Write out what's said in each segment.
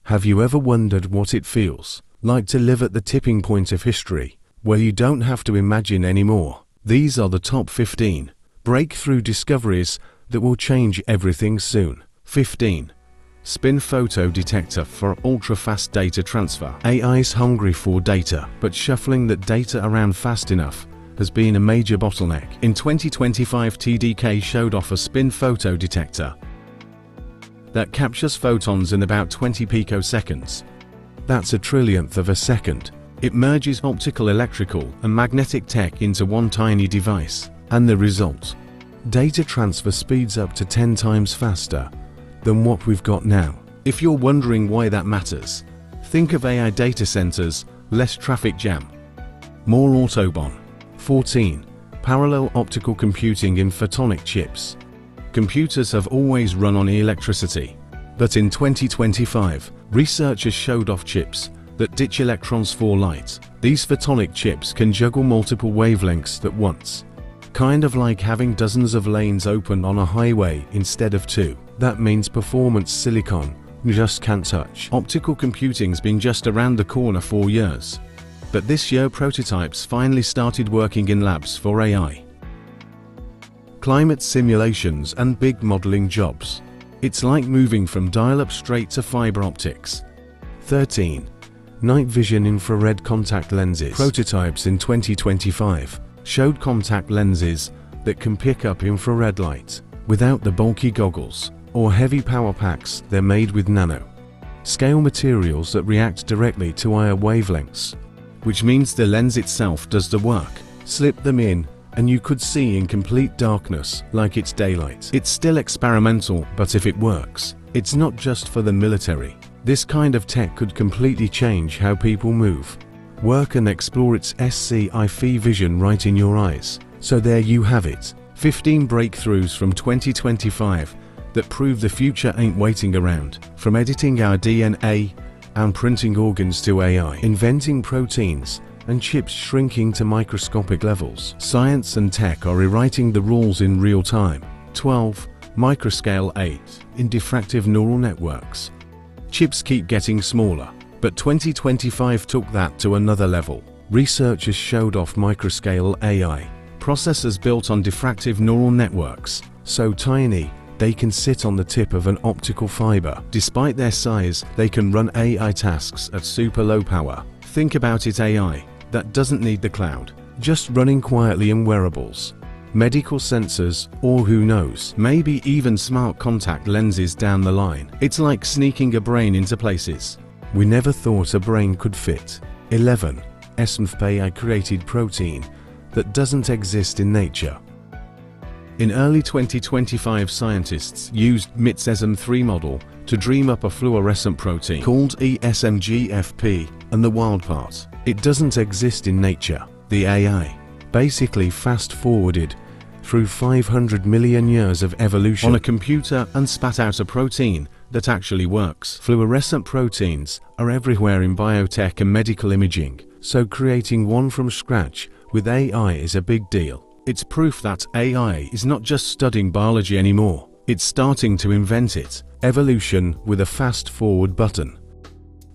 Have you ever wondered what it feels like to live at the tipping point of history, where you don't have to imagine anymore? These are the top 15 breakthrough discoveries that will change everything soon. 15. Spin photo detector for ultra-fast data transfer. AI is hungry for data, but shuffling that data around fast enough has been a major bottleneck. In 2025, TDK showed off a spin photo detector that captures photons in about 20 picoseconds. That's a trillionth of a second. It merges optical, electrical, and magnetic tech into one tiny device. And the result? Data transfer speeds up to 10 times faster than what we've got now. If you're wondering why that matters, think of AI data centers, less traffic jam, more Autobahn. 14. Parallel optical computing in photonic chips. Computers have always run on electricity, but in 2025, researchers showed off chips that ditch electrons for light. These photonic chips can juggle multiple wavelengths at once, kind of like having dozens of lanes open on a highway instead of 2. That means performance silicon you just can't touch. Optical computing's been just around the corner for years, but this year prototypes finally started working in labs for AI. Climate simulations and big modeling jobs. It's like moving from dial-up straight to fiber optics. 13. Night vision infrared contact lenses. Prototypes in 2025 showed contact lenses that can pick up infrared light without the bulky goggles or heavy power packs. They're made with nano-scale materials that react directly to higher wavelengths, which means the lens itself does the work. Slip them in and you could see in complete darkness like it's daylight. It's still experimental, but if it works, it's not just for the military. This kind of tech could completely change how people move, work and explore. Its SCIF vision right in your eyes. So there you have it. 15 breakthroughs from 2025 that prove the future ain't waiting around. From editing our DNA and printing organs to AI, inventing proteins and chips shrinking to microscopic levels, science and tech are rewriting the rules in real time. 12. Microscale 8. In diffractive neural networks. Chips keep getting smaller, but 2025 took that to another level. Researchers showed off microscale AI, processors built on diffractive neural networks, so tiny they can sit on the tip of an optical fiber. Despite their size, they can run AI tasks at super low power. Think about it, AI that doesn't need the cloud, just running quietly in wearables, medical sensors, or who knows, maybe even smart contact lenses down the line. It's like sneaking a brain into places we never thought a brain could fit. 11. AI created protein that doesn't exist in nature. In early 2025, scientists used MIT's ESM3 model to dream up a fluorescent protein called ESMGFP, and the wild part, it doesn't exist in nature. The AI basically fast-forwarded through 500 million years of evolution on a computer and spat out a protein that actually works. Fluorescent proteins are everywhere in biotech and medical imaging, so creating one from scratch with AI is a big deal. It's proof that AI is not just studying biology anymore, it's starting to invent it. Evolution with a fast-forward button.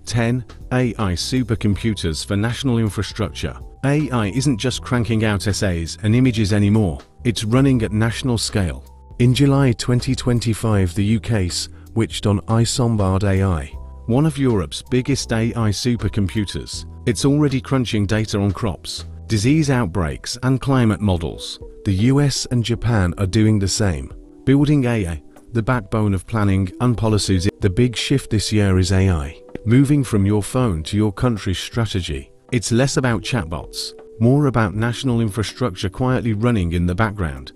10. AI supercomputers for national infrastructure. AI isn't just cranking out essays and images anymore, it's running at national scale. In July 2025, the UK switched on iSombard AI, one of Europe's biggest AI supercomputers. It's already crunching data on crops, disease outbreaks, and climate models. The US and Japan are doing the same, building AI, the backbone of planning and policies. The big shift this year is AI moving from your phone to your country's strategy. It's less about chatbots, more about national infrastructure quietly running in the background.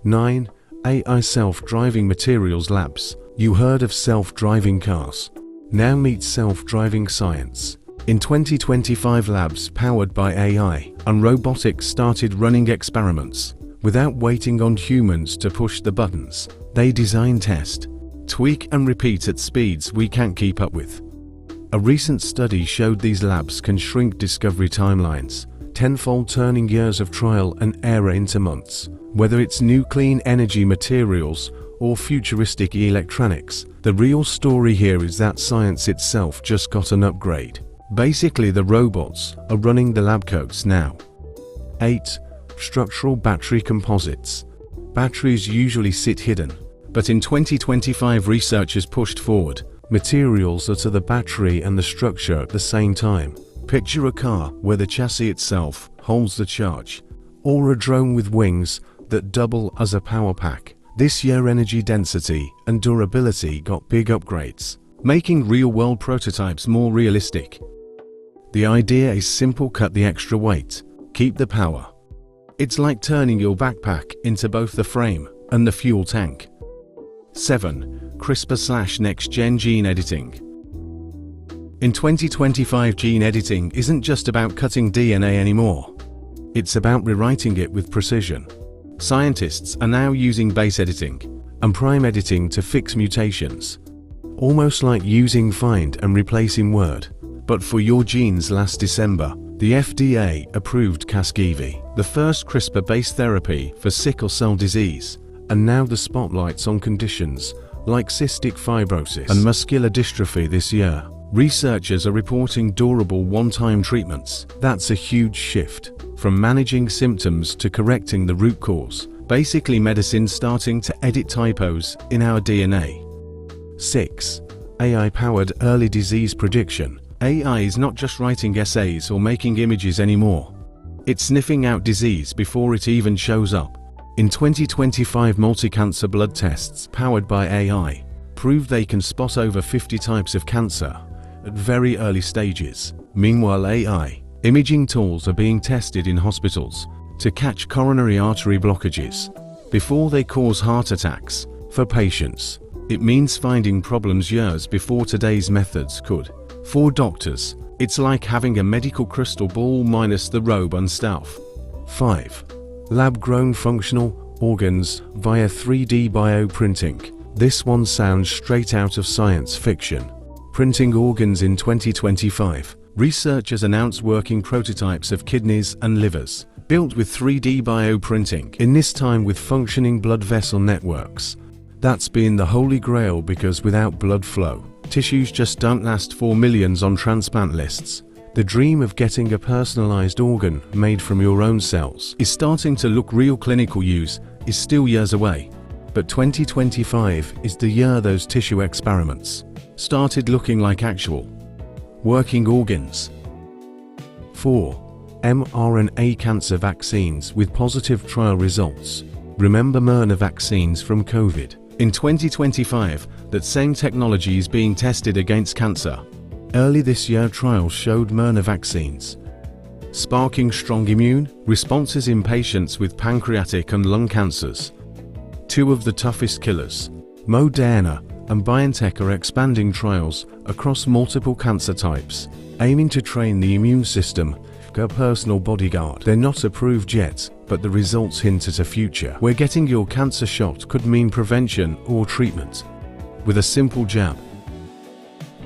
9. AI self-driving materials labs. You heard of self-driving cars? Now meet self-driving science. In 2025, labs powered by AI and robotics started running experiments. Without waiting on humans to push the buttons, they design, test, tweak and repeat at speeds we can't keep up with. A recent study showed these labs can shrink discovery timelines tenfold, turning years of trial and error into months. Whether it's new clean energy materials or futuristic electronics. The real story here is that science itself just got an upgrade. Basically, the robots are running the lab coats now. 8. Structural battery composites. Batteries usually sit hidden, but in 2025 researchers pushed forward. Materials are to the battery and the structure at the same time. Picture a car where the chassis itself holds the charge, or a drone with wings that double as a power pack. This year energy density and durability got big upgrades, making real-world prototypes more realistic. The idea is simple: cut the extra weight, keep the power. It's like turning your backpack into both the frame and the fuel tank. 7. CRISPR/next-gen gene editing. In 2025, gene editing isn't just about cutting DNA anymore. It's about rewriting it with precision. Scientists are now using base editing and prime editing to fix mutations, almost like using find and replace in Word, but for your genes. Last December, the FDA approved Casgevy, the first CRISPR-based therapy for sickle cell disease, and now the spotlight's on conditions like cystic fibrosis and muscular dystrophy. This year, researchers are reporting durable one-time treatments. That's a huge shift from managing symptoms to correcting the root cause. Basically, medicine starting to edit typos in our DNA. 6. AI-powered early disease prediction. AI is not just writing essays or making images anymore. It's sniffing out disease before it even shows up. In 2025, multi-cancer blood tests powered by AI proved they can spot over 50 types of cancer at very early stages. Meanwhile, AI imaging tools are being tested in hospitals to catch coronary artery blockages before they cause heart attacks. For patients, it means finding problems years before today's methods could. For doctors, it's like having a medical crystal ball minus the robe and stuff. 5. Lab-grown functional organs via 3D bioprinting. This one sounds straight out of science fiction. Printing organs. In 2025, researchers announced working prototypes of kidneys and livers, built with 3D bioprinting, in this time with functioning blood vessel networks. That's been the holy grail, because without blood flow, tissues just don't last for millions on transplant lists. The dream of getting a personalized organ made from your own cells is starting to look real. Clinical use is still years away, but 2025 is the year those tissue experiments started looking like actual working organs. 4. mRNA cancer vaccines with positive trial results. Remember mRNA vaccines from COVID? In 2025, that same technology is being tested against cancer. Early this year, trials showed mRNA vaccines sparking strong immune responses in patients with pancreatic and lung cancers. Two of the toughest killers, Moderna and BioNTech, are expanding trials across multiple cancer types, aiming to train the immune system like a personal bodyguard. They're not approved yet, but the results hint at a future where getting your cancer shot could mean prevention or treatment with a simple jab.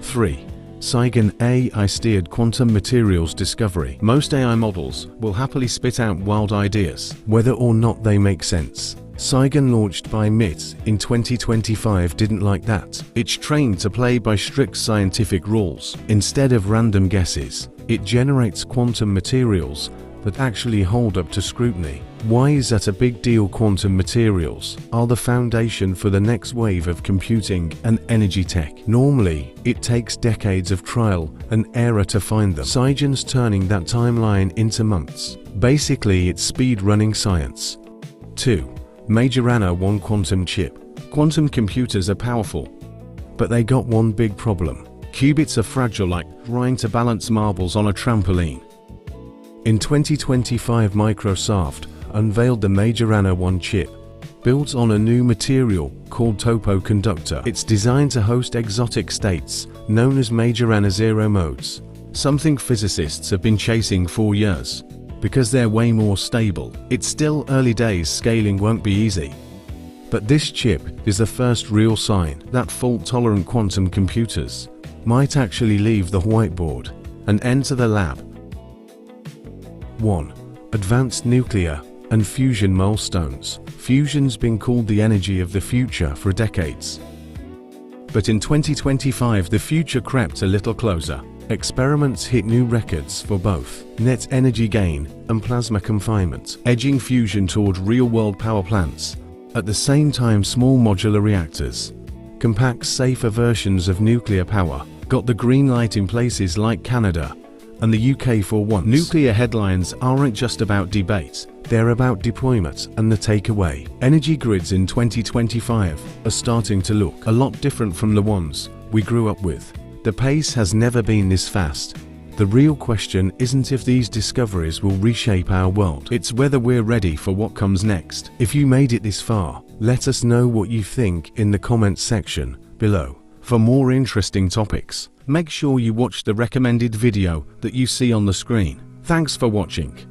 3. SIGIN AI-steered quantum materials discovery. Most AI models will happily spit out wild ideas, whether or not they make sense. SIGIN, launched by MIT in 2025, didn't like that. It's trained to play by strict scientific rules. Instead of random guesses, it generates quantum materials that actually hold up to scrutiny. Why is that a big deal? Quantum materials are the foundation for the next wave of computing and energy tech. Normally, it takes decades of trial and error to find them. SIGIN's turning that timeline into months. Basically, it's speed-running science. 2. Majorana 1 quantum chip. Quantum computers are powerful, but they got one big problem. Qubits are fragile, like trying to balance marbles on a trampoline. In 2025, Microsoft unveiled the Majorana 1 chip, built on a new material called topoconductor. It's designed to host exotic states known as Majorana zero modes, something physicists have been chasing for years because they're way more stable. It's still early days, scaling won't be easy. But this chip is the first real sign that fault-tolerant quantum computers might actually leave the whiteboard and enter the lab. 1. Advanced nuclear and fusion milestones. Fusion's been called the energy of the future for decades. But in 2025, the future crept a little closer. Experiments hit new records for both net energy gain and plasma confinement, edging fusion toward real-world power plants. At the same time, small modular reactors, compact, safer versions of nuclear power, got the green light in places like Canada and the UK for once. Nuclear headlines aren't just about debate, they're about deployment and the takeaway. Energy grids in 2025 are starting to look a lot different from the ones we grew up with. The pace has never been this fast. The real question isn't if these discoveries will reshape our world, it's whether we're ready for what comes next. If you made it this far, let us know what you think in the comments section below. For more interesting topics, make sure you watch the recommended video that you see on the screen. Thanks for watching.